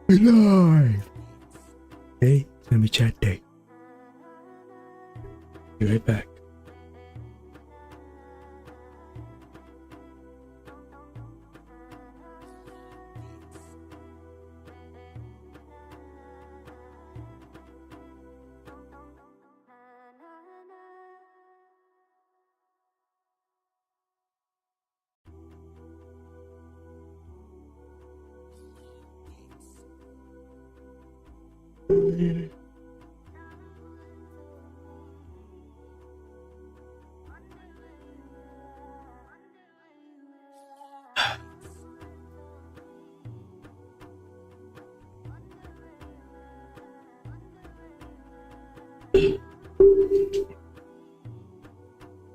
Live. Today it's gonna be chat day. Be right back.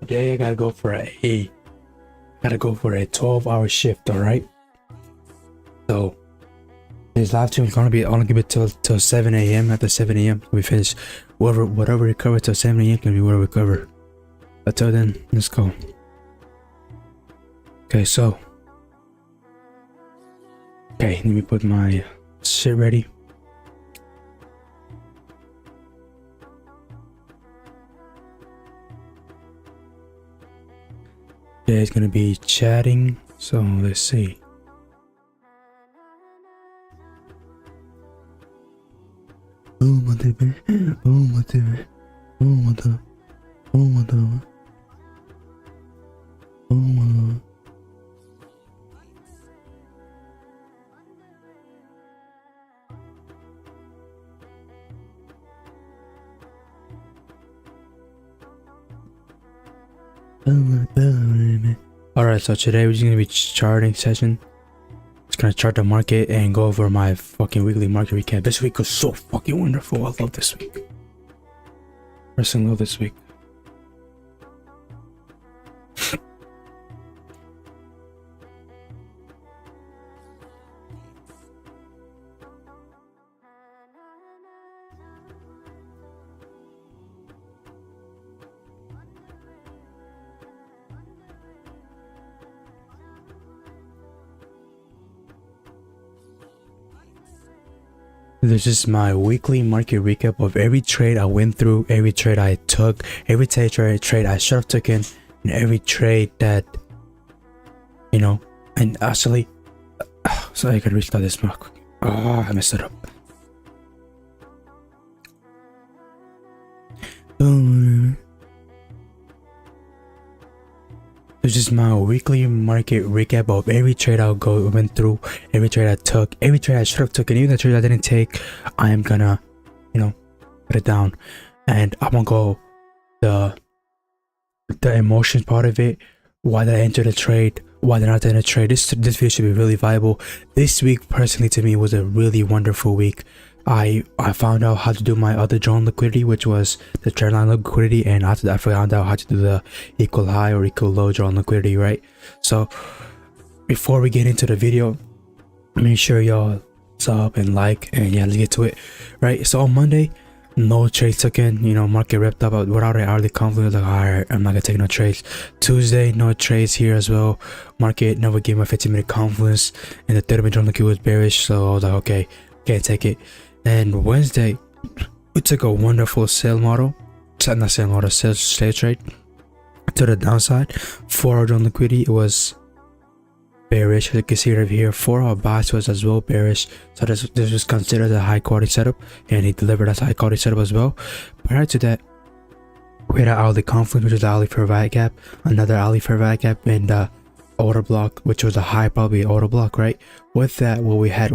Today I gotta go for a 12-hour shift. All right. So this live stream is gonna be only give it till 7 a.m. After 7 a.m. we finish whatever we cover till 7 a.m. can be whatever we cover. Until then, let's go. Okay, so let me put my shit ready. It's gonna be chatting, so let's see. Alright, so today we're just gonna be charting session. Just gonna chart the market and go over my fucking weekly market recap. This week was so fucking wonderful. I love this week. Personally love this week. This is my weekly market recap of every trade I went through, every trade I took, every trade I should have taken, and every trade that, you know, and actually, so I can restart this mark. Oh, I messed it up. This is my weekly market recap of every trade I went through, every trade I took, every trade I should have taken, even the trade I didn't take. I am gonna, you know, put it down, and I'm gonna go the emotions part of it. Why did I enter the trade? Why did I not enter the trade? This video should be really viable. This week, personally, to me, was a really wonderful week. I found out how to do my other drawn liquidity, which was the trend line liquidity, and I found out how to do the equal high or equal low drawn liquidity, right? So before we get into the video, make sure y'all sub and like, and yeah, let's get to it, right? So on Monday, no trades taken, you know, market ripped up without an hourly confluence. Like, alright, I'm not gonna take no trades. Tuesday, no trades here as well. Market never gave my 15-minute confluence, and the 30-minute drawn liquidity was bearish, so I was like, okay, can't take it. And Wednesday, we took a wonderful sell model, not sell model, sell trade to the downside. 4 hour drawn liquidity, it was bearish. You can see it over here. 4 hour bias was as well bearish. So this was considered a high quality setup, and he delivered as a high quality setup as well. Prior to that, we had an hourly confluence, which was the hourly fair value gap, another hourly fair value gap, and order block, which was a high probably order block, right? With that, what we had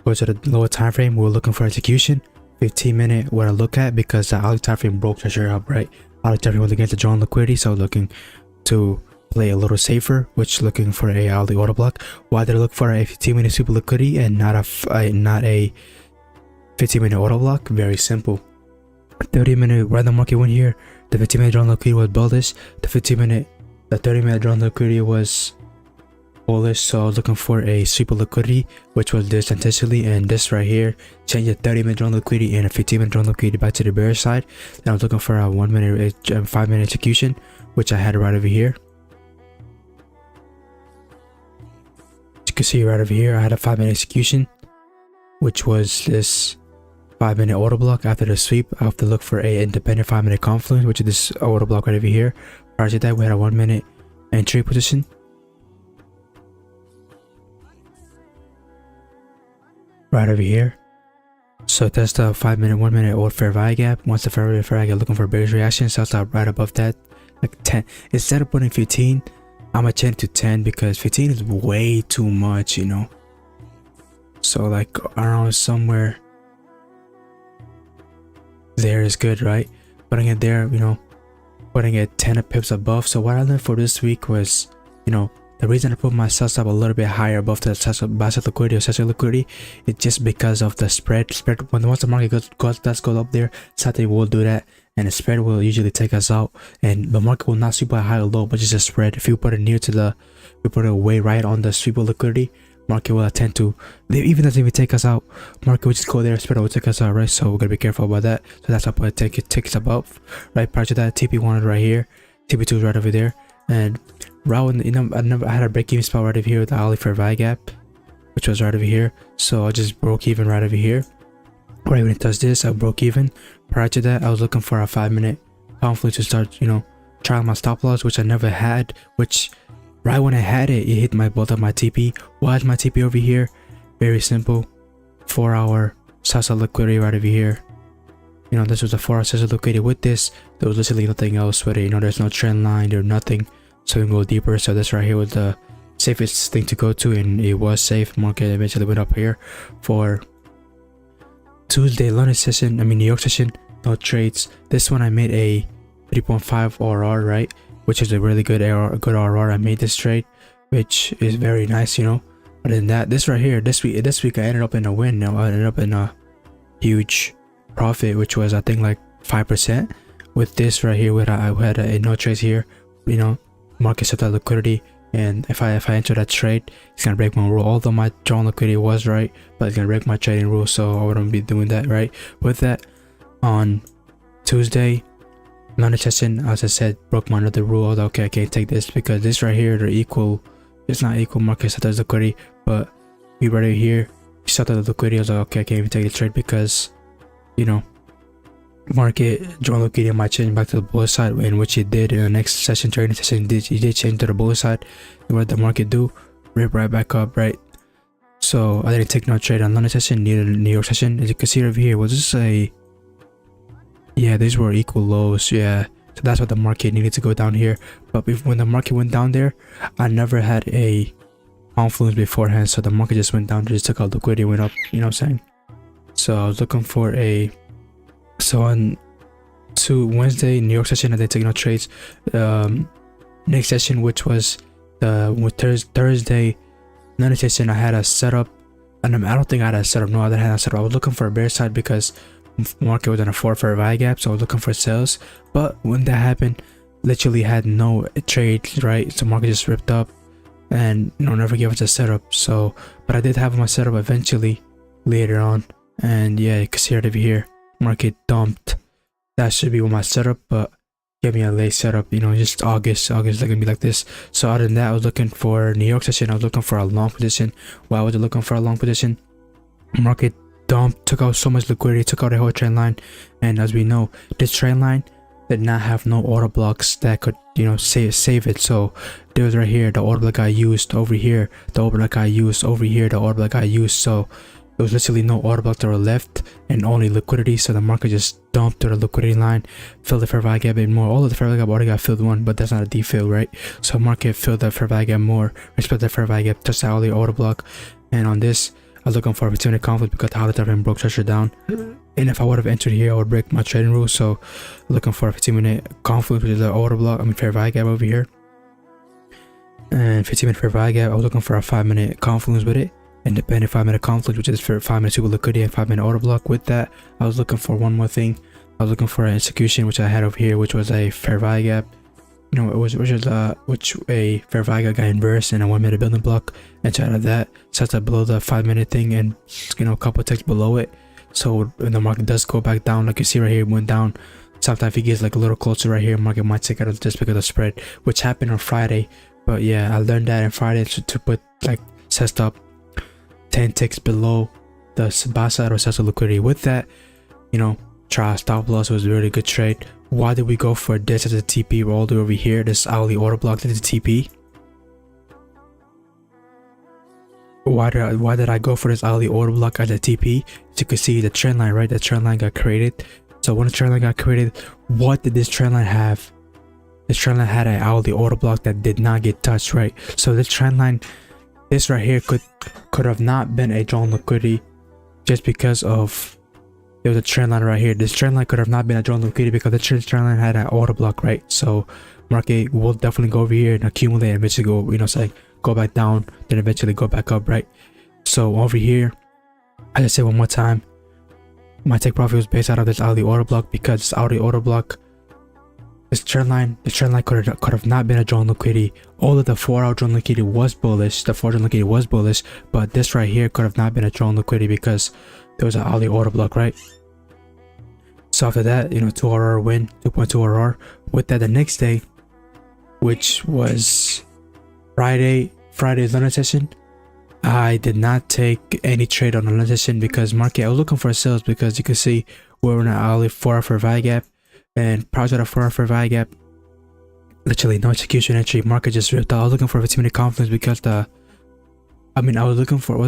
go to the lower time frame. We were looking for execution. 15-minute what I look at, because the hourly time frame broke treasury up, right? Hourly time frame was against the drawn liquidity, so looking to play a little safer, which looking for a hourly order block. Why did I look for a 15-minute super liquidity and not a 15-minute order block? Very simple. 30-minute random market went here. The 15-minute drawn liquidity was bullish. The 30-minute drawn liquidity was bullish, so I was looking for a super liquidity, which was this intentionally, and this right here changed the 30-minute drawn liquidity and a 15-minute drawn liquidity back to the bearish side. Then I was looking for a 1-minute 5-minute execution, which I had right over here. can see right over here, I had a 5-minute execution, which was this 5-minute order block. After the sweep, I have to look for a independent 5-minute confluence, which is this order block right over here. Prior to that, we had a 1-minute entry position. Right over here. So that's the 5-minute, 1-minute old fair value gap. Once the fair value gap, looking for bearish reaction, so I'll stop right above that, like 10. Instead of putting 15, I'm gonna change to 10 because 15 is way too much, you know. So like around somewhere there is good, right? Putting it there, you know, putting it 10 pips above. So what I learned for this week was, you know, the reason I put my sell stop a little bit higher above the buy side liquidity or sell side liquidity is just because of the spread. When once the market does go up there, Saturday will do that, and the spread will usually take us out, and the market will not sweep by high or low, but just a spread. If you put it near to the, we put it way right on the sweep of liquidity, market will attend to, even if we take us out, market will just go there, spread will take us out, right? So we're gonna be careful about that. So that's why I put tickets above, right? Prior to that, TP1 right here, TP2 is right over there, and round, you know, I had a break-even spot right over here with the hourly fair value gap, which was right over here. So I just broke even right over here. Right when it does this, I broke even. Prior to that, I was looking for a 5-minute confluence to start, you know, trying my stop loss, which I never had. Which right when I had it, it hit both of my TP. Why is my TP over here? Very simple. 4-hour sell liquidity right over here. You know, this was a 4-hour sell liquidity. With this, there was literally nothing else with it. You know, there's no trend line, there's nothing. So we can go deeper. So this right here was the safest thing to go to, and it was safe. Market eventually went up here for Tuesday London session, New York session, no trades. This one I made a 3.5 RR, right, which is a really good RR. I made this trade, which is very nice, you know. Other than that, this right here, this week I ended up in a win. Now I ended up in a huge profit, which was I think like 5%. With this right here, I had a no trades here, you know. Market set that liquidity, and if I enter that trade, it's gonna break my rule. Although my drawn liquidity was right, but it's gonna break my trading rule, so I wouldn't be doing that, right? With that, on Tuesday London session, as I said, broke my another rule. Although, okay, I can't take this because this right here, they're equal. It's not equal. Market set that liquidity, but we right here set that liquidity. I was like, okay, I can't even take the trade because, you know, market drawn liquidity might change back to the bull side, in which it did in the next session. Trading session, it did change to the bull side. And what the market do, rip right back up, right? So I didn't take no trade on London session, neither the New York session. As you can see over here, was this a, yeah, these were equal lows, yeah. So that's what the market needed to go down here. But when the market went down there, I never had a confluence beforehand, so the market just went down, just took out liquidity, went up, you know what I'm saying? So I was looking for a, so on Wednesday New York session, I didn't take no trades. Next session, which was the Thursday London session, I had a setup, and I don't think I had a setup. No, I didn't have a setup. I was looking for a bear side because market was in a 4 fair value gap, so I was looking for sales. But when that happened, literally had no trades, right? So market just ripped up, and you know, never gave us a setup. So, but I did have my setup eventually later on, and yeah, you can see it over here. Market dumped. That should be with my setup, but give me a late setup, you know, just August is gonna be like this. So other than that, I was looking for New York session. I was looking for a long position. Why was I looking for a long position? Market dumped, took out so much liquidity, took out the whole trend line, and as we know, this trend line did not have no order blocks that could, you know, save it. So there was right here the order block I used, over here the order block I used, over here the order block I used. So there was literally no order block that were left and only liquidity. So the market just dumped to the liquidity line, filled the fair value gap a bit more. All of the fair value gap already got filled one, but that's not a defill, right? So market filled the fair value gap more, respect the fair value gap, touched the hourly order block. And on this, I was looking for a 15-minute conflict because the hourly time broke structure down. And if I would have entered here, I would break my trading rule. So looking for a 15-minute conflict, which is the order block, fair value gap over here. And 15-minute fair value gap, I was looking for a 5-minute confluence with it. Independent 5-minute conflict, which is for 5 minutes super liquidity and 5-minute order block. With that, I was looking for one more thing. I was looking for an execution, which I had over here, which was a fair value gap. You know, which a fair value gap got inverse and a 1-minute building block. And out of that, sets up below the 5-minute thing, and you know, a couple of ticks below it. So when the market does go back down, like you see right here, it went down. Sometimes if it gets like a little closer right here, market might take out just because of the spread, which happened on Friday. But yeah, I learned that on Friday to put like test up 10 ticks below the buy side or sell side liquidity. With that, you know, try stop loss. Was a really good trade. Why did we go for this as a TP? We're all the way over here. This hourly order block that is a TP. Why did I go for this hourly order block as a TP? As you can see the trend line, right? The trend line got created. So when the trend line got created, what did this trend line have? This trend line had an hourly order block that did not get touched, right? So this trend line, this right here could have not been a drawn liquidity just because of there was a trend line right here. This trend line could have not been a drawn liquidity because the trend line had an order block, right? So market will definitely go over here and accumulate and eventually go, you know, say go back down, then eventually go back up, right? So over here, I just say one more time, my take profit was based out of this hourly order block because this hourly order block, this trend line could have not been a drawn liquidity. All of the 4-hour drawn liquidity was bullish. The 4 drawn liquidity was bullish, but this right here could have not been a drawn liquidity because there was an hourly order block, right? So after that, you know, 2 RR win, 2.2 RR. With that, the next day, which was Friday's London session, I did not take any trade on the London session because market, I was looking for sales because you can see we're in an hourly 4-hour fair value gap, and prior to the 4-hour fair value gap, literally no execution entry. Market just ripped out. I was looking for a 15-minute confluence because I was looking for a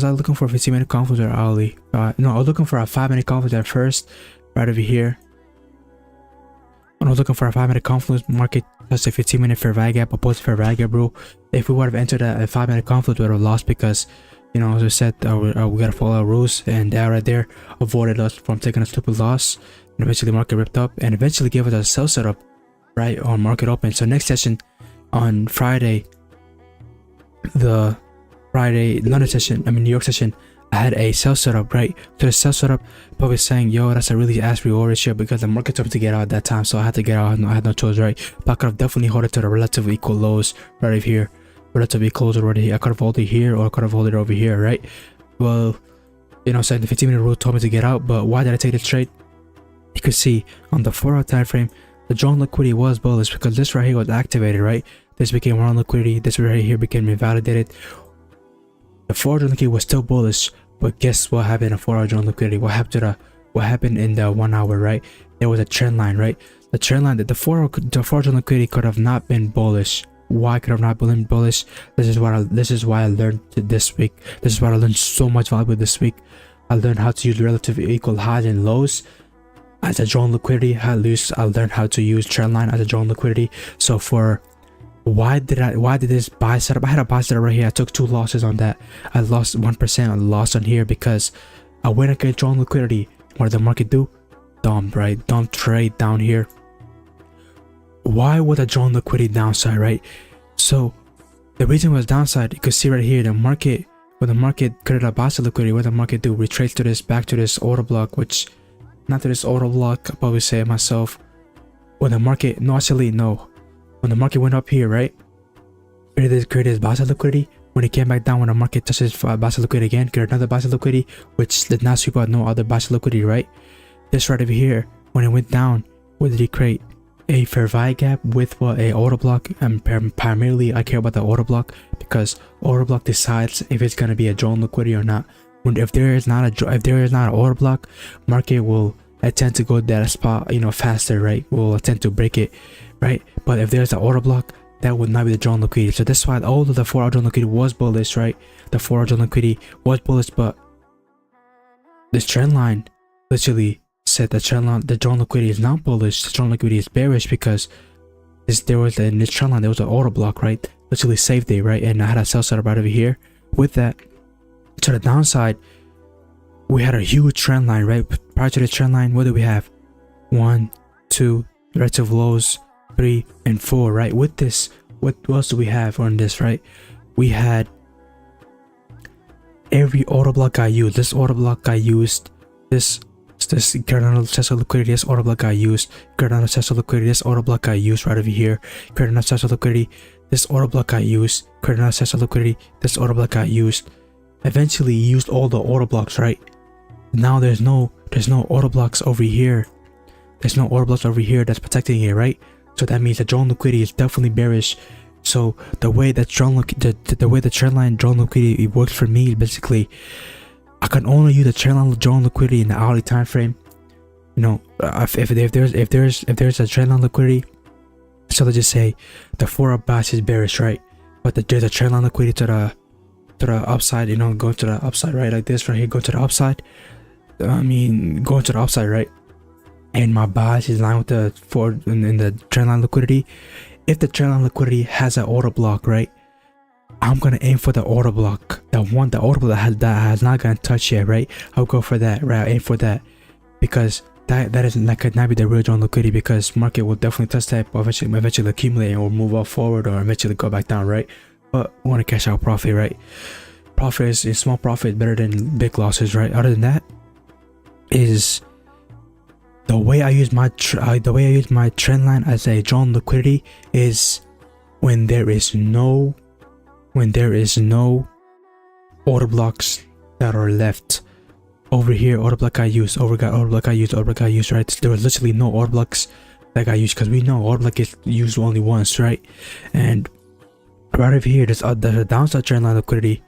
15-minute confluence or hourly? No, I was looking for a 5-minute confluence at first, right over here. When I was looking for a 5-minute confluence, market touched a 15-minute fair value gap, opposed to fair value gap, bro. If we would have entered a 5-minute confluence, we would have lost because, you know, as I said, we gotta follow our rules, and that right there avoided us from taking a stupid loss. And eventually, market ripped up and eventually gave us a sell setup, right, on market open. So next session on Friday, the London session, New York session, I had a sell setup, right? So the sell setup, probably saying, yo, that's a really ass reward ratio because the market told me to get out at that time, so I had to get out. I had no choice, right? But I could have definitely held it to the relative equal lows right over here, relatively close already. I could have held it here or I could have held it over here, right? Well, you know, saying the 15-minute rule told me to get out, but why did I take this trade? You can see on the 4-hour time frame, the drawn liquidity was bullish because this right here was activated, right? This became drawn liquidity. This right here became invalidated. The 4-hour drawn liquidity was still bullish, but guess what happened in 4-hour drawn liquidity? What happened in the 1 hour, right? There was a trend line, right? The trend line that the 4-hour drawn liquidity could have not been bullish. Why could have not been bullish? This is why I learned this week. This is why I learned so much value this week. I learned how to use relative equal highs and lows as a drawn liquidity. I learned how to use trend line as a drawn liquidity. So for why did this buy setup? I had a buy setup right here. I took 2 losses on that. I lost 1% on loss on here because I went against drawn liquidity. What did the market do? Dump, right? Dump trade down here. Why would a drawn liquidity downside, right? So the reason was downside, you can see right here, the market, when the market created a buy side liquidity, what the market do? Retrace to this, back to this order block, which not to this order block, I probably say it myself. When the market, no, actually, no. When the market went up here, right? Created this buy side liquidity. When it came back down, when the market touches buy side liquidity again, created another buy side liquidity, which did not sweep out no other buy side liquidity, right? This right over here, when it went down, what did it create? A fair value gap with what? A order block. And primarily, I care about the order block because order block decides if it's gonna be a drawn liquidity or not. If there is not an order block, market will attempt to go that spot, you know, faster, right? Will attempt to break it, right? But if there's an order block, that would not be the drawn liquidity. So that's why all of the 4-hour drawn liquidity was bullish, right? The 4-hour drawn liquidity was bullish, but this trend line literally said the drawn liquidity is not bullish. The drawn liquidity is bearish because in this trend line there was an order block, right? Literally saved it, right? And I had a sell setup right over here. With that, to the downside, we had a huge trend line, right? Prior to the trend line, what do we have? 1, 2 relative lows, 3 and 4, right? With this, what else do we have on this, right? We had every order block I used. This order block I used. This Cardano Tesla liquidity. This order block I used. Cardano Tesla liquidity. This order block I used right over here. Cardano Tesla liquidity. This order block I used. Cardano Tesla liquidity. This order block I used. Eventually used all the order blocks, right? Now there's no order blocks over here. There's no order blocks over here that's protecting it, right? So that means the drawn liquidity is definitely bearish. So the way that the way the trend line drawn liquidity it works for me, basically I can only use the trend line drawn liquidity in the hourly time frame. You know, if there's a trend line liquidity, so let's just say the 4 hour bias is bearish, right? But there's a trend line liquidity to the upside, you know, going to the upside, right? Like this right here, go to the upside. Going to the upside, right? And my bias is lined with the 4 in the trend line liquidity. If the trend line liquidity has an order block, right, I'm gonna aim for the order block, the order block that has not gotten touched yet, right? I'll go for that, right? I'll aim for that, because that could not be the real drawn liquidity, because market will definitely touch that, eventually accumulate or move up forward or eventually go back down, right? But we want to cash out profit, right? Profit is small profit better than big losses, right? Other than that, is the way I use my trend line as a drawn liquidity is when there is no order blocks that are left. Over here, order block I used, order block I used, right? There was literally no order blocks that I used, because we know order block is used only once, right? And right over here, there's the downside trend line liquidity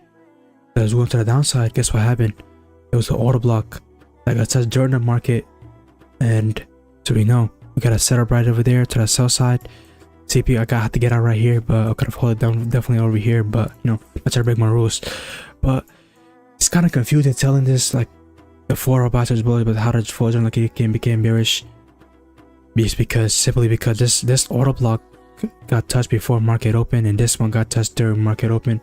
that was going to the downside. Guess what happened? It was an order block that got touched during the market, and so we know we got a setup right over there to the sell side. CP, I have to get out right here, but I could have held it down definitely over here, but you know, I try to break my rules. But it's kind of confusing telling this, like the 4 hour bias is bullish, but how the 4 hour like it became bearish. It's simply because this order block got touched before market open, and this one got touched during market open,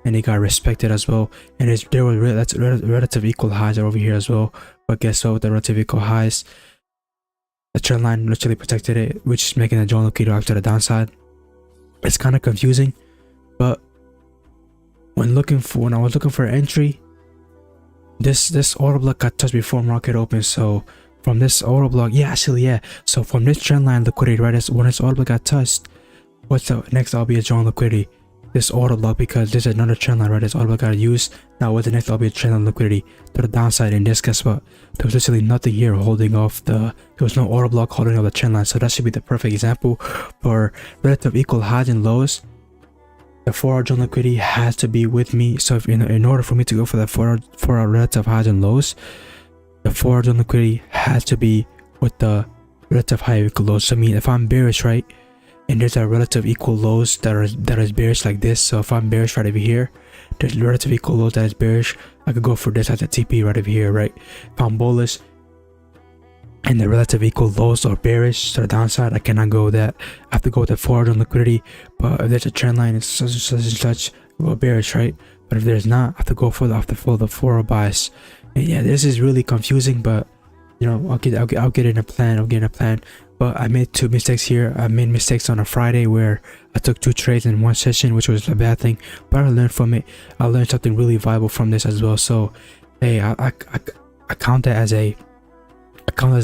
and it got respected as well. And there were relative equal highs over here as well. But guess what? With the relative equal highs, the trend line literally protected it, which is making the drawn liquidity off to the downside. It's kind of confusing, but when I was looking for an entry, this order block got touched before market open. So from this order block, so from this trend line liquidity, right, when this order block got touched, what's the next? I'll be a drawn liquidity, this order block, because there's another trend line, right? This order block got used. Now what's the next? I'll be a trend line liquidity to the downside. And this, guess what? There was literally nothing here holding off there was no order block holding off the trend line. So that should be the perfect example for relative equal highs and lows. The 4 hour drawn liquidity has to be with me. So if in order for me to go for the 4 hour relative highs and lows, the 4 hour drawn liquidity has to be with the relative high equal lows. So I mean, if I'm bearish, right, and there's a relative equal lows that is bearish like this. So if I'm bearish right over here, there's relative equal lows that is bearish, I could go for this as a TP right over here, right? If I'm bullish and the relative equal lows are bearish to the downside, I cannot go with that. I have to go with the 4 hour liquidity. But if there's a trend line, it's such and such, well, bearish, right? But if there's not, I have to go for the 4 hour bias. And yeah, this is really confusing, but you know, I'll get in a plan. But I made 2 mistakes here. I made mistakes on a Friday where I took 2 trades in one session, which was a bad thing. But I learned from it. I learned something really valuable from this as well. So hey, I count that as a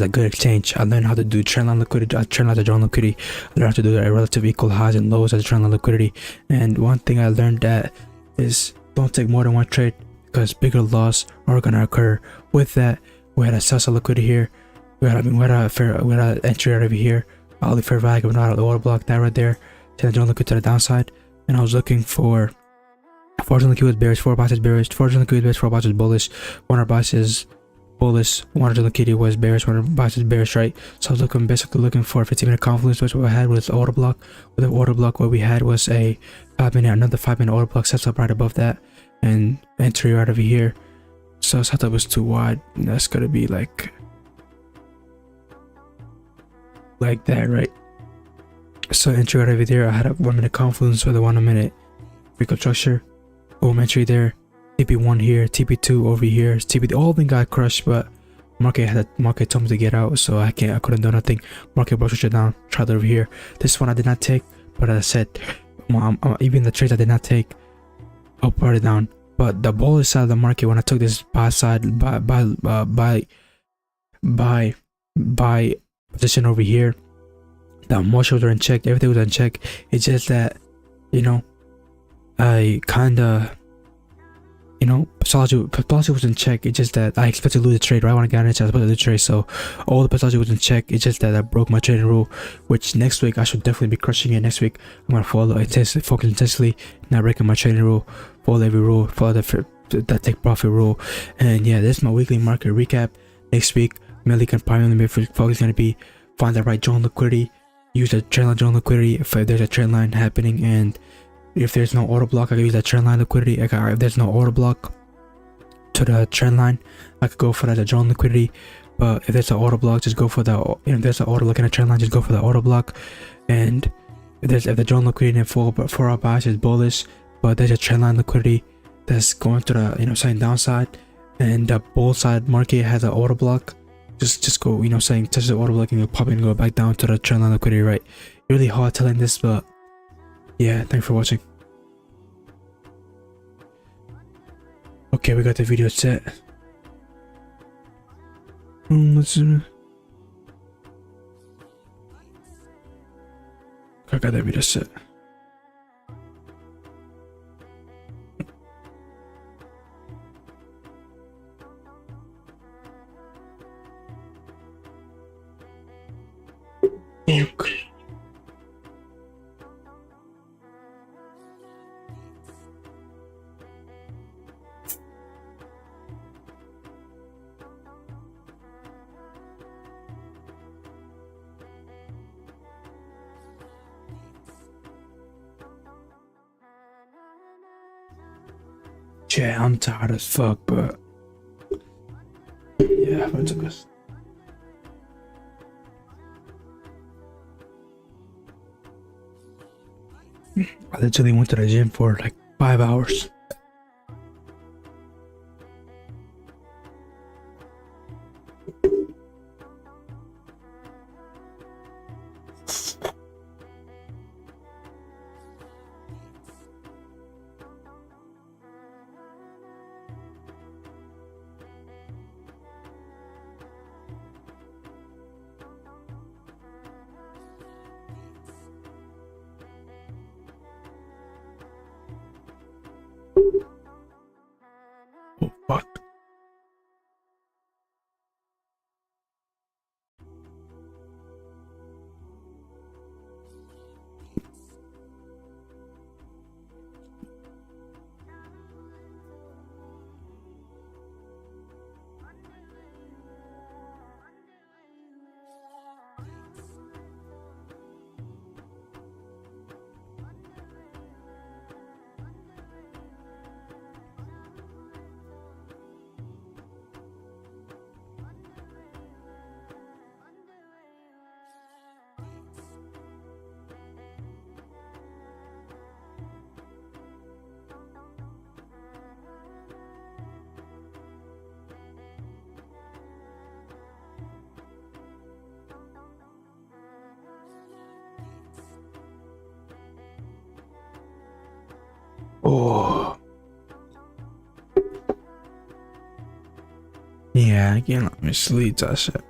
good exchange. I learned how to do trend line liquidity, trend line to drawn liquidity. I learned how to do the relative equal highs and lows as trend line liquidity. And one thing I learned that is don't take more than 1 trade, because bigger loss are gonna occur. With that, we had a sell side liquidity here. We had an entry right over here. Only fair value went out of the order block, that right there. Then drawn liquidity to the downside, and I was looking for 4 hour liquidity was bearish, 4 hour bias is bearish, 4 hour liquidity was bearish, 4 hour bias is bullish, 1 hour bias is bullish, 1 hour liquidity was bearish, 1 hour bias is bearish, right? So I was basically looking for a 15-minute confluence, which what I had was the order block. With the order block, what we had was a 5-minute, another 5-minute order block sets up right above that, and entry right over here. So setup was too wide. That's gonna be like that, right? So entry right over there, I had a 1-minute confluence with a 1-minute reconstruction. Boom, entry there. TP1 here, TP2 over here, TP, all of them got crushed, but market told me to get out, so I couldn't do nothing. Market broke it down, tried over here. This one I did not take, but as I said, even the trades I did not take, I'll put it down. But the bullish side of the market, when I took this buy position over here, the emotions were unchecked, everything was unchecked. It's just that, you know, I kinda Pathology was in check. It's just that I expect to lose the trade. Right when I got into it, I was supposed to lose the trade. So all the pathology was in check. It's just that I broke my trading rule, which next week I should definitely be crushing it. Next week I'm gonna focus intensely, not breaking my trading rule, follow every rule, follow that take profit rule. And yeah, this is my weekly market recap. Next week, mainly primarily focus is gonna be find the right zone liquidity, use the trend line zone liquidity if there's a trend line happening, and if there's no order block, I can use that trend line liquidity. If there's no order block to the trend line, I could go for that zone liquidity. But if there's an order block, just go for the. If there's an order block in a trend line, just go for the order block. And if the zone liquidity and 4-hour bias is bullish, but there's a trend line liquidity that's going to the saying downside, and the bull side market has an order block, just go saying touch the order block and you'll pop it and go back down to the trend line liquidity, right? Really hard telling this, but yeah, thanks for watching. Okay, we got the video set. Let's see. I got that video set. Okay. Yeah, I'm tired as fuck, but yeah, what's this? I literally went to the gym for like 5 hours. Oh fuck. Oh. Yeah, I can't let me sleep that shit.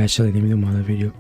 Actually, let me do my other video.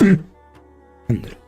الحمد لله.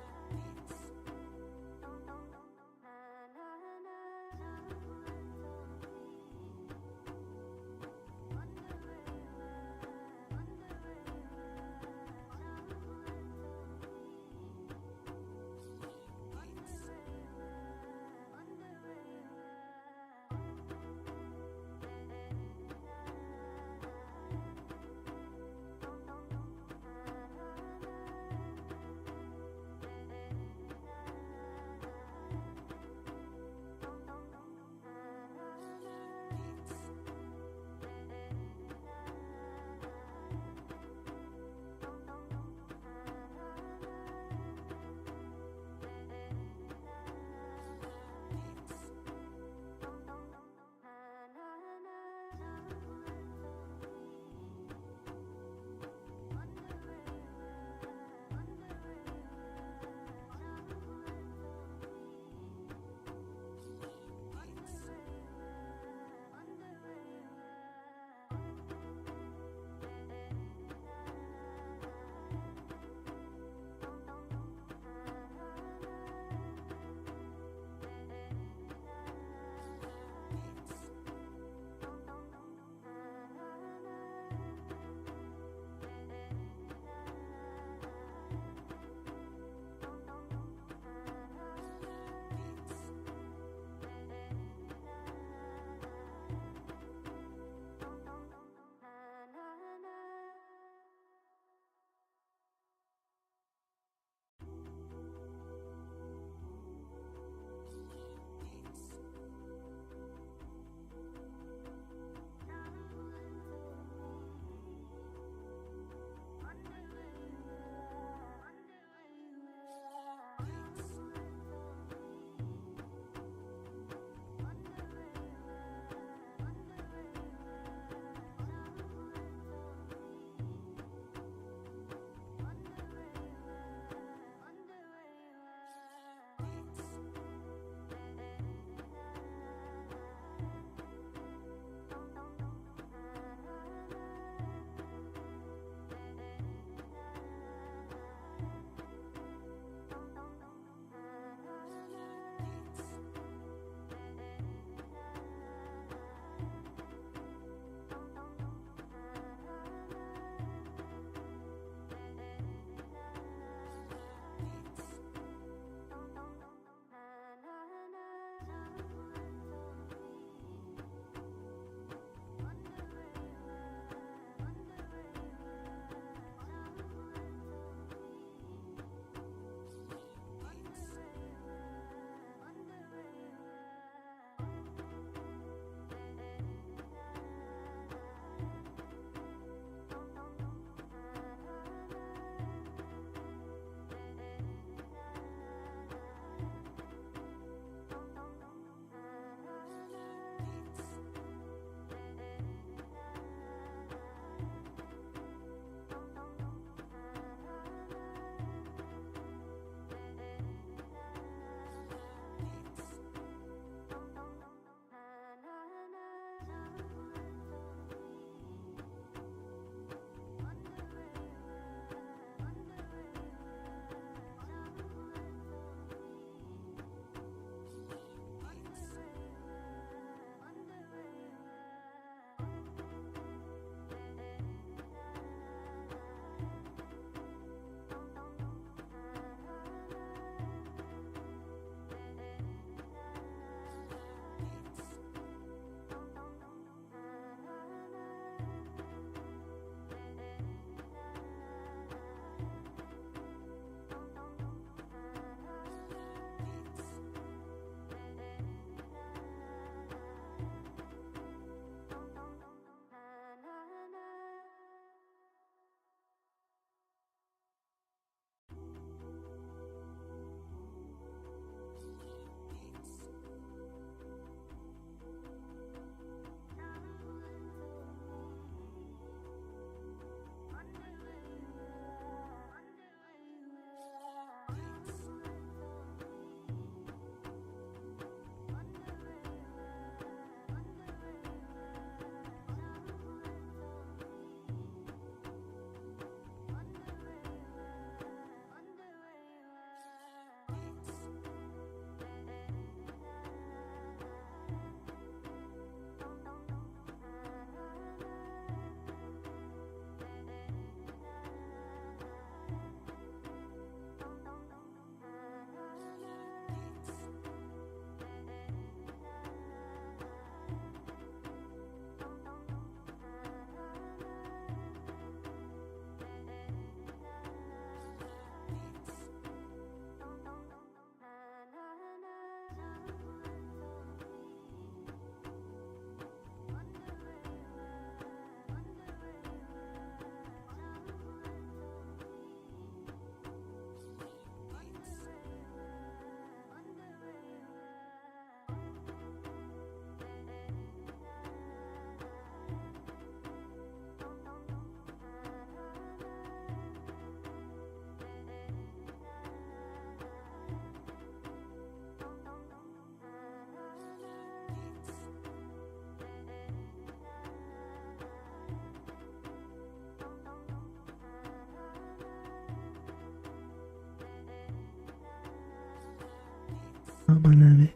I'ma love it.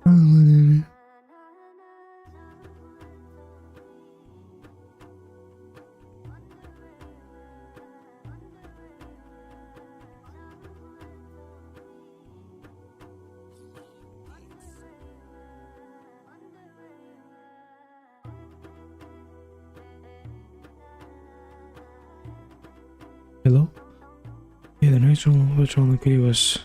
I'ma love it. Hello? Yeah, the next one which on the kitty was.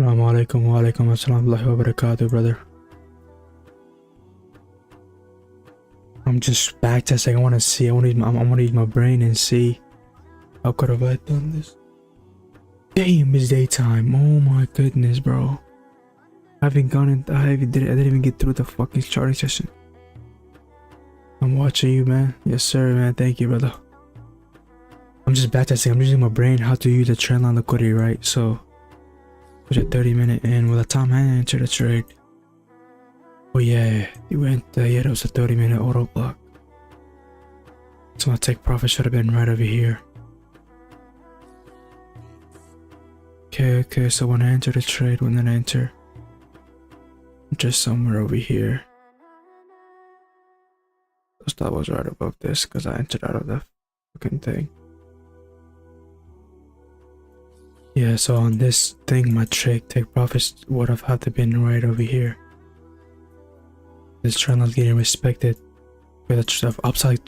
Assalamu alaikum wa alaikum assalam wa barakatuh, brother. I'm just back testing. I want to see. I want to use my brain and see how could have I done this. Damn, it's daytime. Oh my goodness, bro. I didn't even get through the fucking charting session. I'm watching you, man. Yes, sir, man. Thank you, brother. I'm just back testing. I'm using my brain how to use the trendline liquidity, right? So, put a 30-minute in with a time I entered the trade. Oh yeah, it went. Yeah, that was a 30-minute auto block. So my take profit should have been right over here. Okay. So when I enter the trade, when I enter, just somewhere over here. The stop was right above this because I entered out of the fucking thing. Yeah, so on this thing, my take profits would have had to been right over here. This trend line getting respected. Where the upside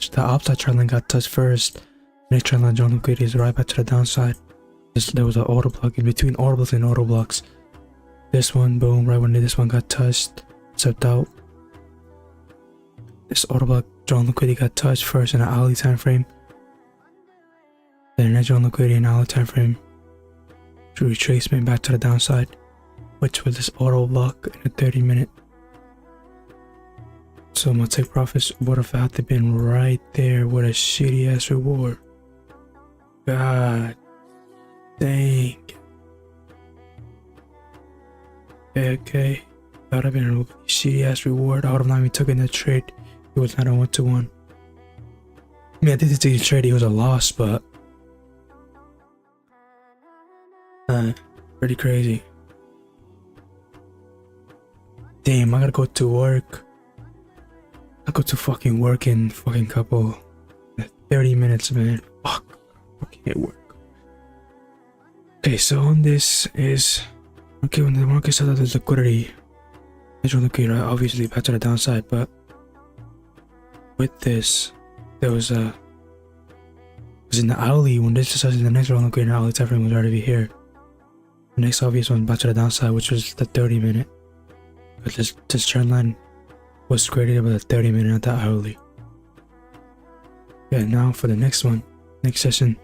trend line got touched first. Next trend line joined liquidity is right back to the downside. There was an auto block in between auto blocks and auto blocks. This one, boom, right when this one got touched, stepped out. This auto block joined liquidity got touched first in an hourly time frame. Then next joined liquidity in an hourly time frame. Retracement back to the downside, which was this auto block in a 30-minute. So my take profits would have had to been right there with a shitty ass reward. God dang. Okay. That would have been a shitty ass reward. I would have not even taken that trade. It was not a 1-to-1. I mean, I did take the trade. It was a loss, but pretty crazy. Damn, I gotta go to work. I go to fucking work in fucking couple 30 minutes, man. Fuck. Fucking at work. Okay, so on this is okay when the market saw that there's liquidity. It's liquidity, right? Obviously back to the downside, but with this, there was a because in the hourly when this decided the next round liquidity hourly time frame was already here. The next obvious one back to the downside, which was the 30-minute. But this trend line was created with a 30-minute, not that hourly. Yeah, now for the next one, next session.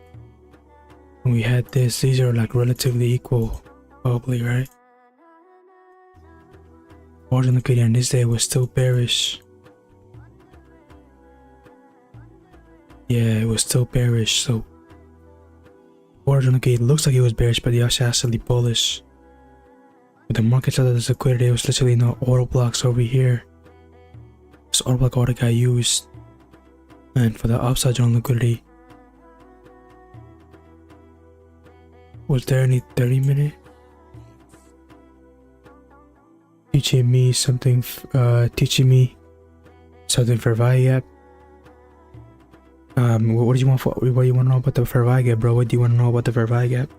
When we had this, these are like relatively equal, probably, right? Margin liquidity on this day was still bearish. Yeah, it was still bearish, so margin liquidity looks like it was bearish, but it was actually bullish. With the market saw that there's liquidity, there was literally no auto blocks over here. This auto block already got used. And for the upside on liquidity, was there any 30-minute? Teaching me something for value gap. What do you want to know about the fair value gap, bro? What do you want to know about the fair value gap?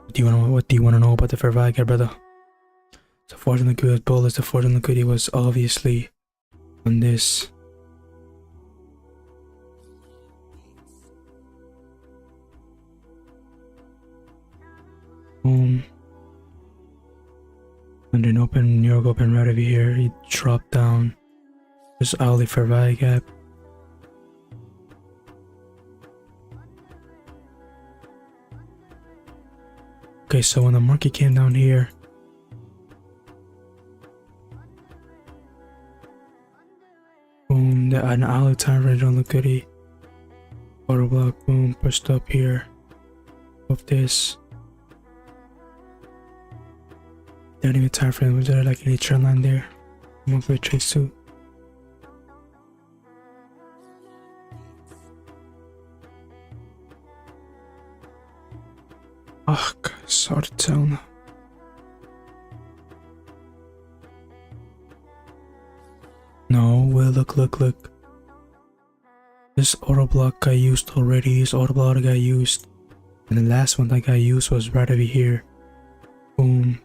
What do you want to know about the fair value gap, brother? So fortune liquidity was bullish. The fortune liquidity was obviously on this. Boom. And then New York open right over here. He dropped down. This hourly fair value gap. Okay, so when the market came down here, boom, an hourly time range on liquidity. Auto block, boom, pushed up here. Of this. Not even time frame, was there like any trend line there? Monthly trades too. Oh, God, it's hard to tell now. No, well, look. This auto block got used already. This auto block got used. And the last one that got used was right over here. Boom.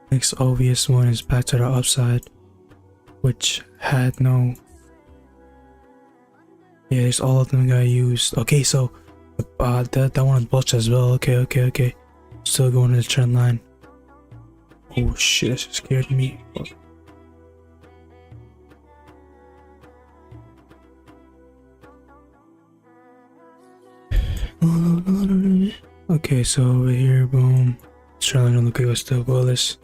Next obvious one is back to the upside, which had no. Yeah, all of them got used. Okay, so That one is bullish as well. Okay. Still going to the trend line. Oh shit, that just scared me. Okay, so over here, boom. Trend line look was still bullish.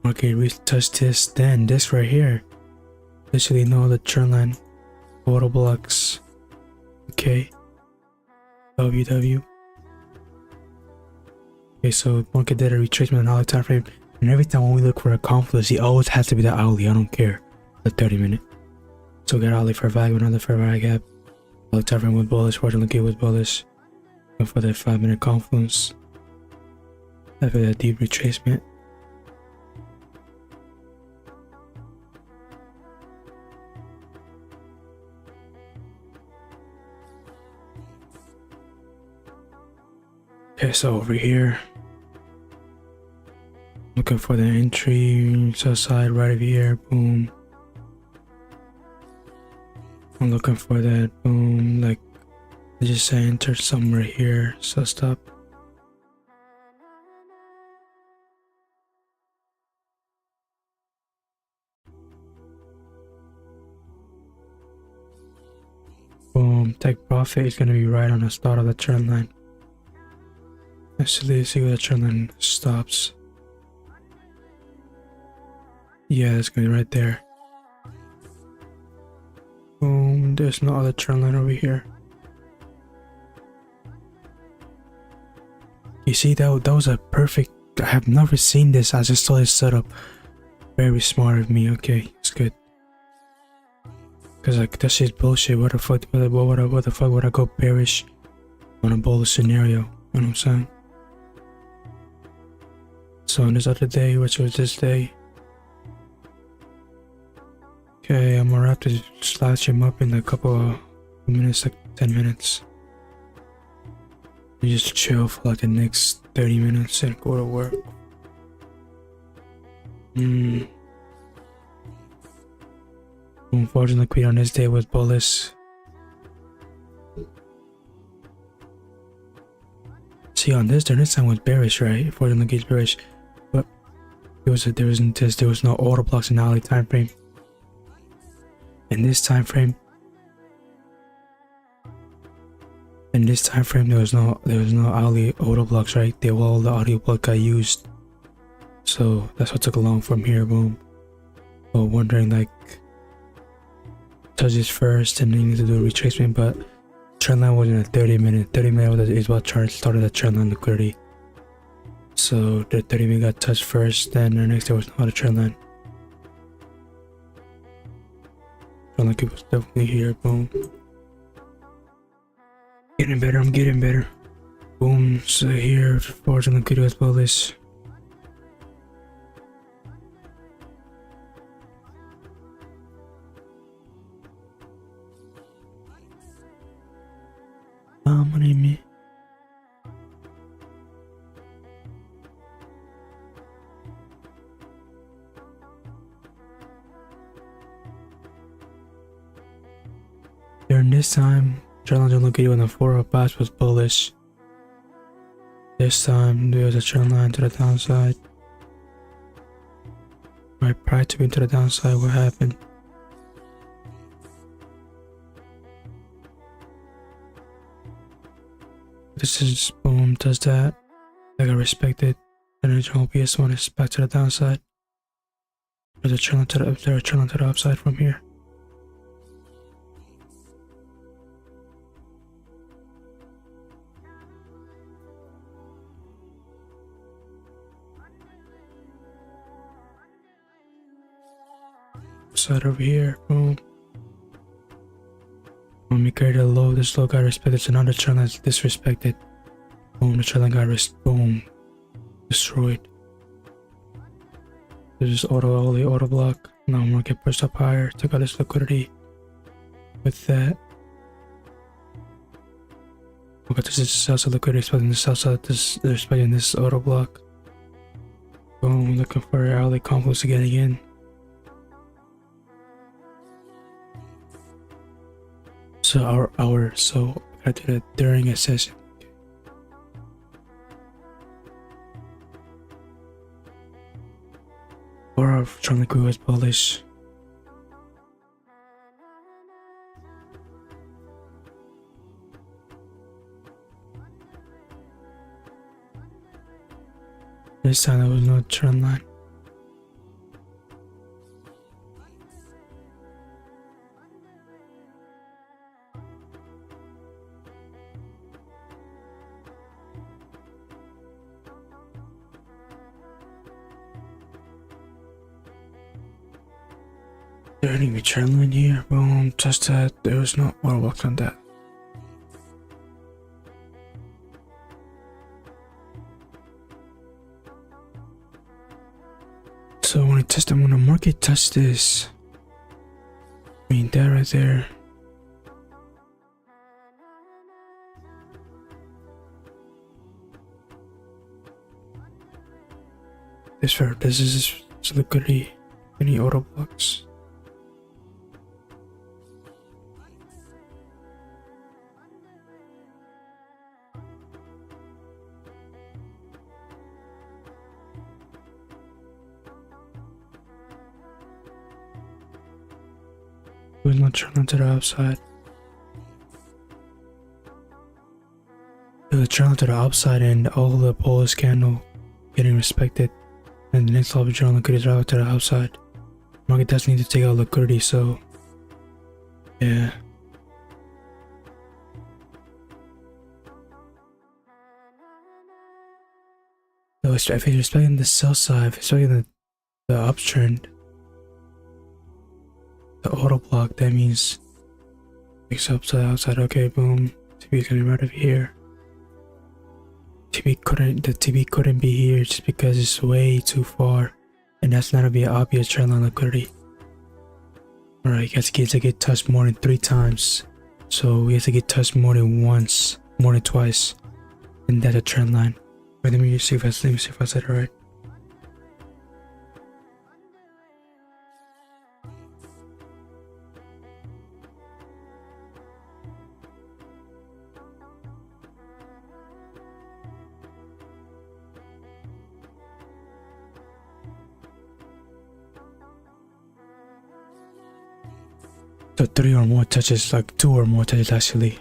Okay, we touch this, then this right here. Literally no other trend line. Auto blocks. Okay. WW. Okay, so market did a retracement on hourly time frame, and every time when we look for a confluence, it always has to be the hourly. I don't care. The 30-minute. So we got hourly fair value, another fair value gap. Hourly time frame with bullish, fortune looking with bullish. Looking for that 5-minute confluence. After that deep retracement. Okay, so over here, looking for the entry, sell side right over here, boom. I'm looking for that, boom, like, I just say enter somewhere here, so stop. Boom, take profit is gonna be right on the start of the trend line. Actually, see where the trend line stops. Yeah, it's gonna be right there. Boom, there's no other trend line over here. You see, that was a perfect, I have never seen this, I just saw this setup. Very smart of me, okay, it's good. Cause like, that shit's bullshit, what the fuck would I go bearish on a bullish scenario, you know what I'm saying? So on this other day, which was this day. Okay, I'm gonna have to slash him up in a couple of minutes, like 10 minutes. You just chill for like the next 30 minutes and go to work. Unfortunately, on this day was bullish. See, on this time was bearish, right? Fortunately, it's bearish. But there was no order blocks in hourly time frame. In this time frame, there was no hourly order blocks, right? They were all the audio block I used. So that's what took along from here, boom. But wondering like, touch this first and then you need to do a retracement, but trend line was in a 30-minute. 30-minute is what started the trend line liquidity. So the 30-minute got touched first, then the next there was no other trend line. Trend line was definitely here, boom. Getting better, I'm getting better. Boom, so here, fortune liquidity was bullish. Money me. During this time, trend line look at you when the 4 box was bullish. This time there was a trend line to the downside. Right prior to being to the downside, what happened? This is boom, does that. I got respected. And the OPS one is back to the downside. There's a trend line to the upside from here. Side over here, boom. When we carried a low, this low got respected, so now the trend line is disrespected. Boom, the trend line got boom, destroyed. There's just auto block. Now I'm gonna get pushed up higher, took out this liquidity. With that, okay, this is sell side liquidity, expecting the sell side, they're expecting this auto block. Boom, looking for hourly confluence again. So so I did it during a session. Or of John Liquid was bullish. This time there was no trend line. There any trend line here? Boom, just that there was no waterwalk on that. So when the market touched this, I mean that right there. This is liquidity, any auto blocks. It was not turning to the upside. It was turning to the upside and all the bullish candle getting respected. And the next level journal liquidity is to the upside. Market does need to take out liquidity, so yeah. So if it's respecting the sell side, if it's respecting the uptrend, the auto block, that means it's upside, outside. Okay, boom. TB is gonna be right over here. The TB couldn't be here just because it's way too far, and that's not gonna be an obvious trend line liquidity. Alright, you guys get to get touched more than 3 times. So we have to get touched more than once, more than twice. And that's a trend line. Wait, let me see if I said it right. So 3 or more touches, like 2 or more touches actually.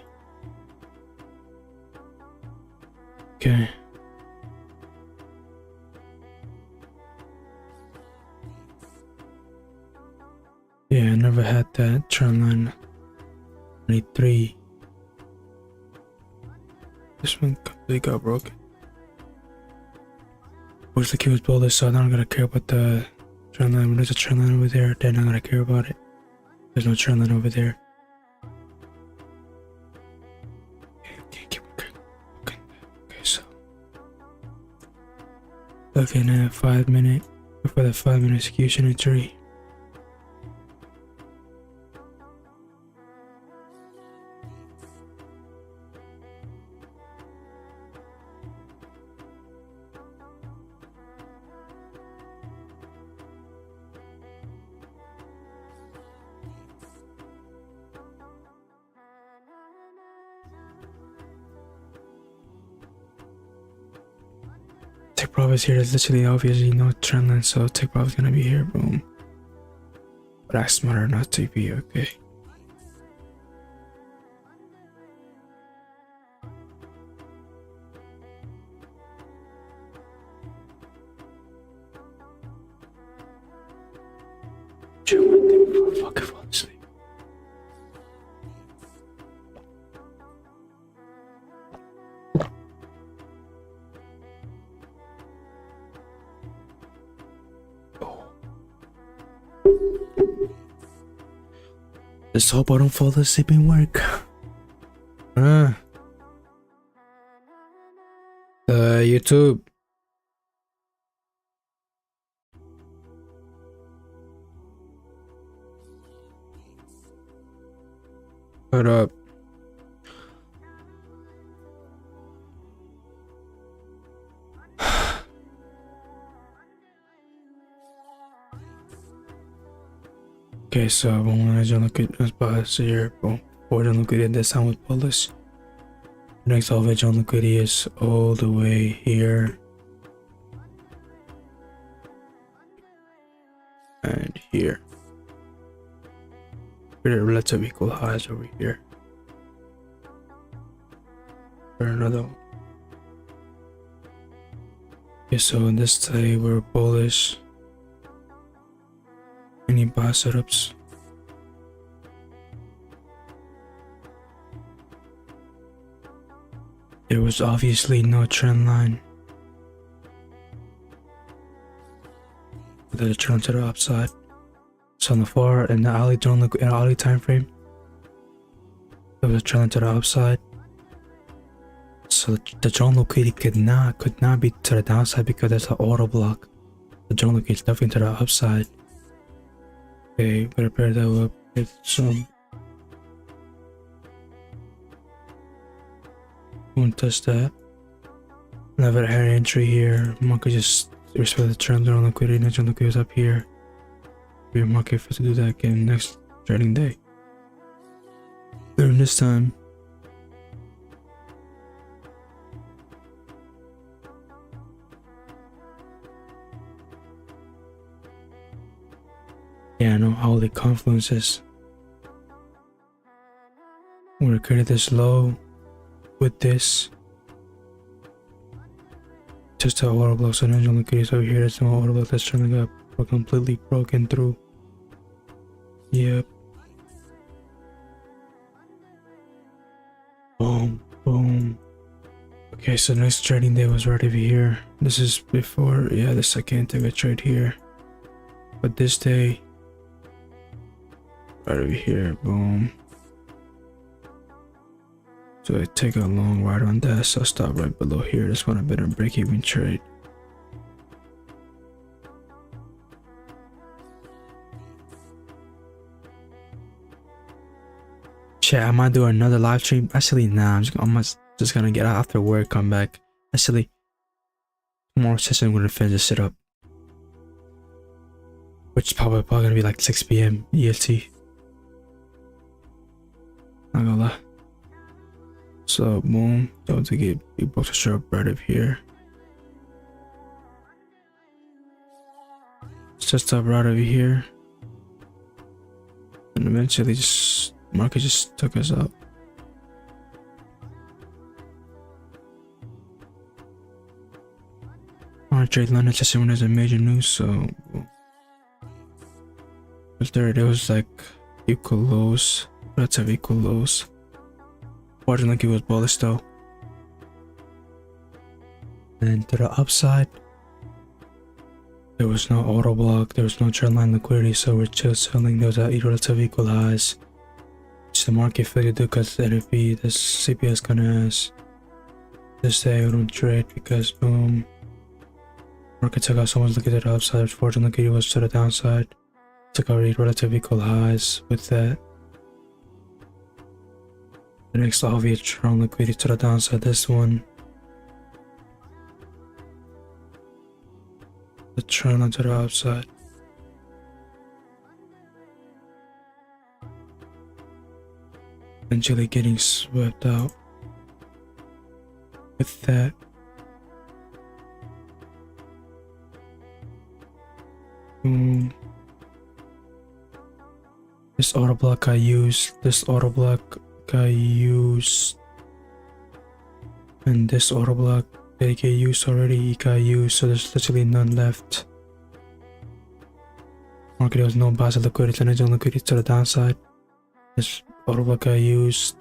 Okay. Yeah, I never had that trend line. Only 3. This one completely got broken. Looks like he was bullish, so I'm not gonna care about the trend line. When there's a trend line over there, then I'm gonna care about it. There's no trend line over there. Okay, keep okay, so looking at 5 minute for the 5-minute execution entry. Take profits here is literally obviously no trend line, so take profit's gonna be here, boom. But I smarter not to be okay. Fucking fall asleep. Just hope I don't fall asleep in work. YouTube. What up? Okay, so when I don't look at this box here, boom, or don't look at it, that sound was bullish. Next salvage on liquidity is all the way here. And here. Pretty relative equal highs over here. For another one. Okay, so in this day we're bullish. Any buy setups? There was obviously no trend line. There's a trend to the upside. So on the far in the alley time frame, there was a trend to the upside. So the John liquidity could not be to the downside because there's an auto block. The John liquidity is definitely to the upside. Okay, better pair that up with some. Won't touch that. Never had entry here. Market just respect the trend on liquidity. Next on liquidity is up here. Your market for to do that again next trading day. During this time, yeah, I know how the confluences. We're gonna create this low with this. Just a auto block, so then on the case over here, there's no auto block that's trying to get completely broken through. Yep. Boom, boom. Okay, so next trading day was right over here. This is before, yeah, the second take a trade here. But this day, right over here, boom. So I take a long ride on that, so I stop right below here. Just want a better break-even trade. Chat, I might do another live stream. Actually, nah, I'm just gonna get out after work, come back. Actually, tomorrow session I'm gonna finish this shit up. Which is probably gonna be like 6 PM EST. Not gonna lie. So boom, don't to get big box to show up right up here. It's just up right over here. And eventually just market just took us up. On trade London session when there's a major news, so there was like equal lows. Let's have equal lows. Fortunately, it was bullish though. And to the upside, there was no auto block, there was no trend line liquidity, so we're just selling those at relative equal highs. Which the market failed to do because the NFP, the CPS gonna ask. This day I don't trade because boom. Market took out someone's looking at the upside, fortunately it was to the downside. Took out relative equal highs with that. The next obvious strong liquidity to the downside, this one. The trend onto the upside. Eventually getting swept out. With that. This auto block I used, this auto block I used, and this auto block they get used already, it got used, so there's literally none left. Market has no base of liquidity, and there's no liquidity to the downside. This auto block I used.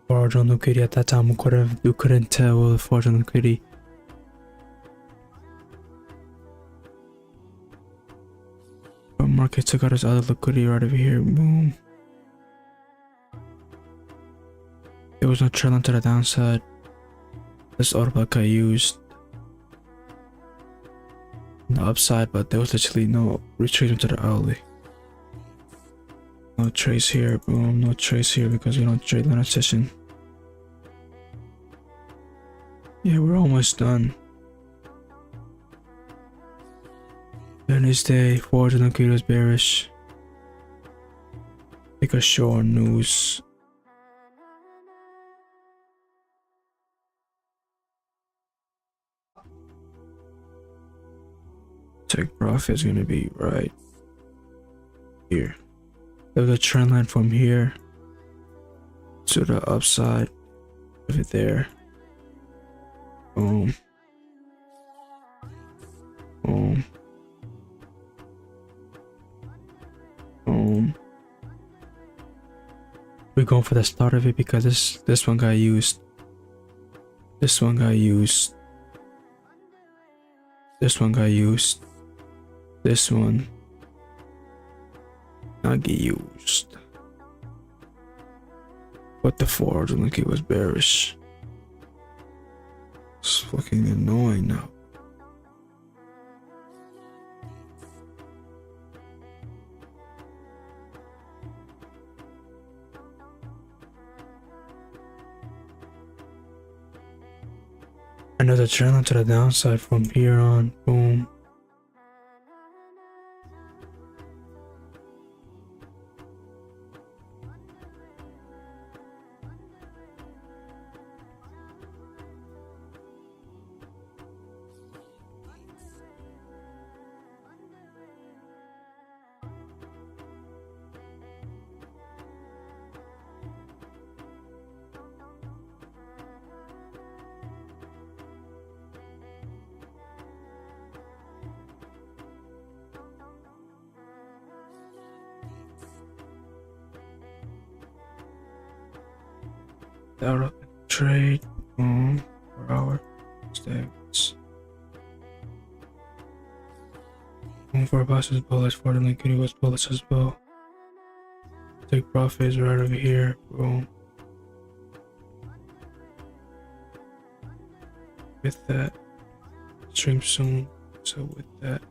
Fraudulent liquidity at that time, we couldn't tell the fraudulent liquidity. But market took out his other liquidity right over here, boom. There was no trend to the downside. This auto block I used on the upside, but there was literally no retracement to the alley. No trace here, boom, no trace here because we don't trade line session. Yeah, we're almost done. Then this day, fortunate was bearish. Take a short news. Take profit is gonna be right here. Look at the trend line from here to the upside of it there. Boom. Boom. Boom. We're going for the start of it because this one got used. This one got used. This one got used. This one not get used. But the forward link it was bearish. It's fucking annoying now. Another trend line to the downside from here on. Boom. Out of trade. Boom. Per hour. Stacks. Boom for buses, bullets for the liquidity was bullets as well. Take profits right over here. Boom. With that. Stream soon. So with that.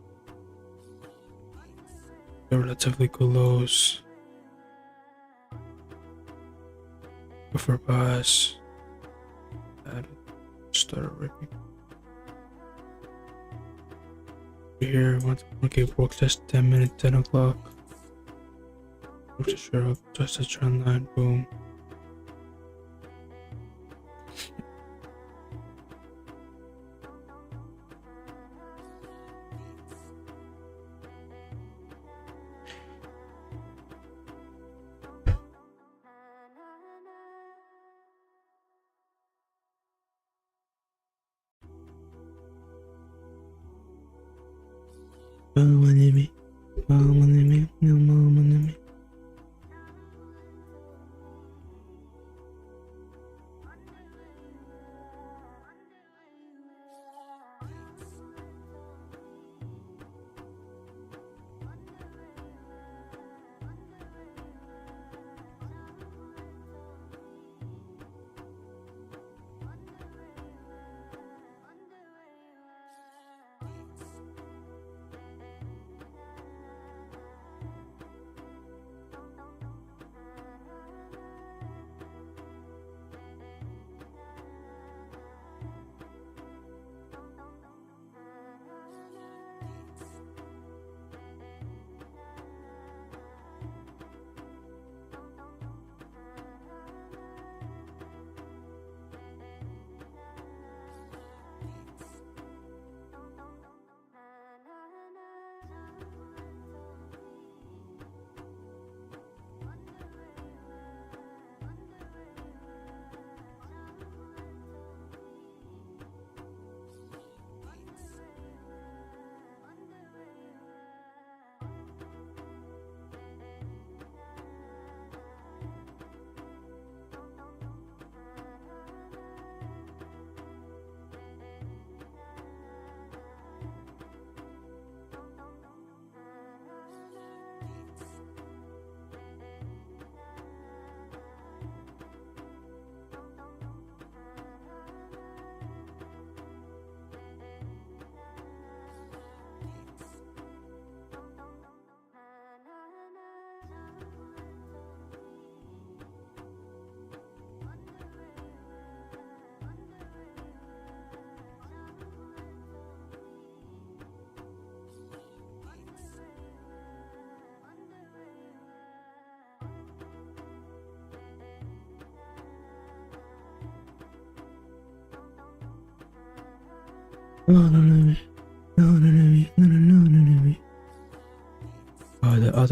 The relatively good lows. Before buys, started ripping. Here, okay, broke just 10 minutes, 10 o'clock. Just straight up, just a trend line, boom. Mama name mama name mama name. No, no, no, no, no, no, no, no, no, no.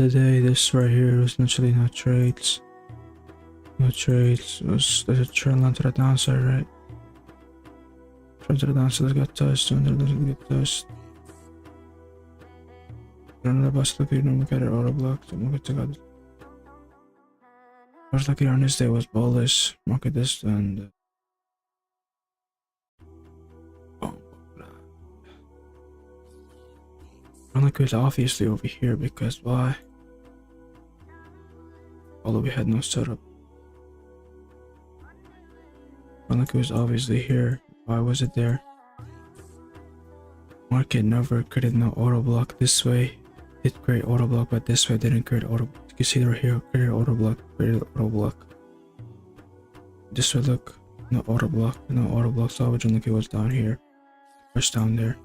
the day. This right here was literally no trades. No trades. There's a trend line to the downside, right? Trend to the downside got touched. Trend to the downside got touched. Another bus look at normal cat auto block. So look at the first lucky on this day was bullish. Market this and liquid obviously over here because why? Although we had no setup. Liquid was obviously here. Why was it there? Market never created no auto block this way. It create auto block, but this way didn't create auto block. You can see right here, created auto block, created auto block. This way look, no auto block, no auto block. So originally it was down here. Push down there.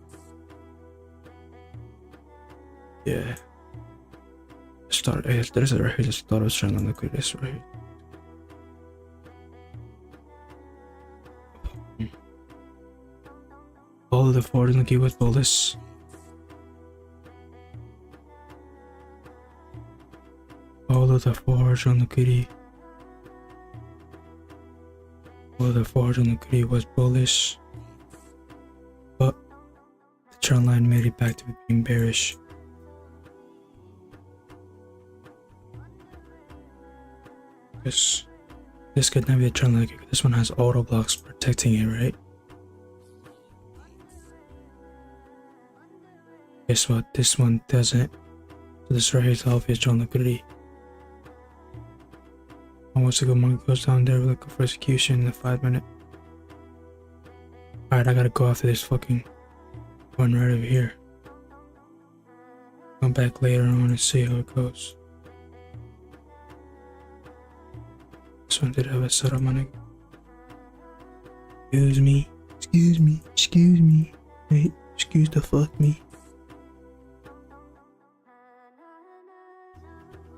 Yeah. Start. There's a right here. Just thought I was trying to look at this right here. All of the forward looking was bullish. All of the forwards on the kitty. All of the forwards on the kitty was bullish. But the trend line made it back to being bearish. This could not be a trend line. This one has auto blocks protecting it, right? Guess what? This one doesn't. So this right here is obvious strong liquidity. And once the market goes down there, we look for execution in the 5 minute. Alright, I gotta go after this fucking one right over here. Come back later on and see how it goes. This one did have a setup, my nigga. Excuse me. Excuse me. Excuse me. Wait, excuse the fuck me.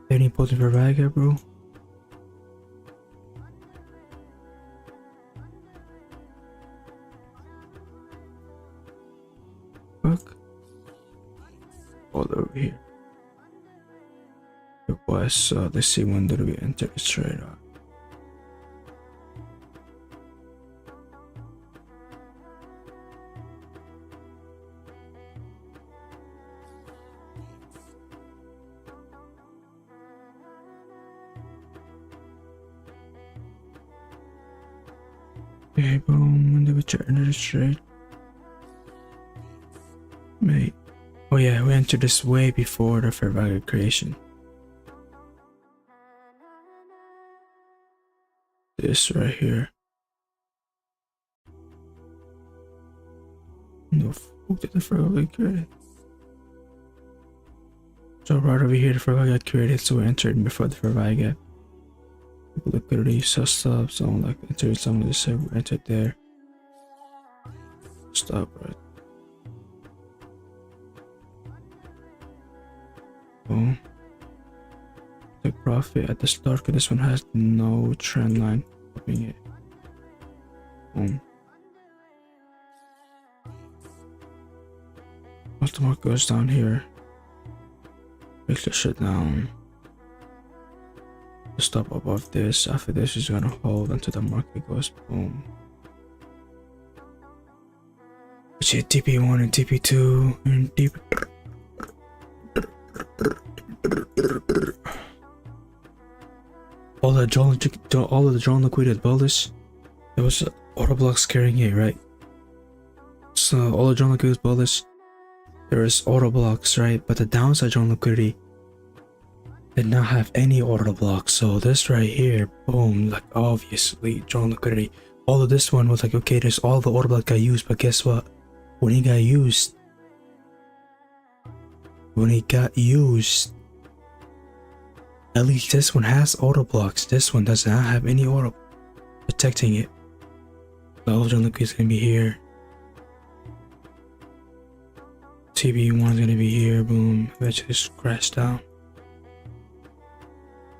Any posted for Vaga, bro? Fuck. All over here. It was, let's see when did we enter this trade out. Okay, boom, when did we enter this trade? Mate. Oh yeah, we entered this way before the fair value creation. This right here. No fuck did the fair value create? So right over here the fair value got created, so we entered before the fair value gap. Liquidity, so stop, so like entered some of the server, entered there. Stop right. Boom. Take profit at the start because this one has no trend line copying it. Boom. Once the market goes down here, breaks the shit down. Stop above this. After this is gonna hold until the market goes boom. Which hit TP1 and TP2 and TP. All of the drawn liquidity bullish. There was auto blocks carrying it, right? So all the drawn liquidity is bullish. There is auto blocks, right? But the downside drawn liquidity did not have any auto blocks. So this right here, boom, like obviously drawn liquidity. All of this one was like, okay, there's all the auto block got used, but guess what? When it got used, at least this one has auto blocks. This one does not have any auto protecting it. The ultra liquid is gonna be here. TB1 is gonna be here. Boom. Eventually just crash down.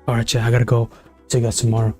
Alright, yeah, I gotta go. See you guys tomorrow.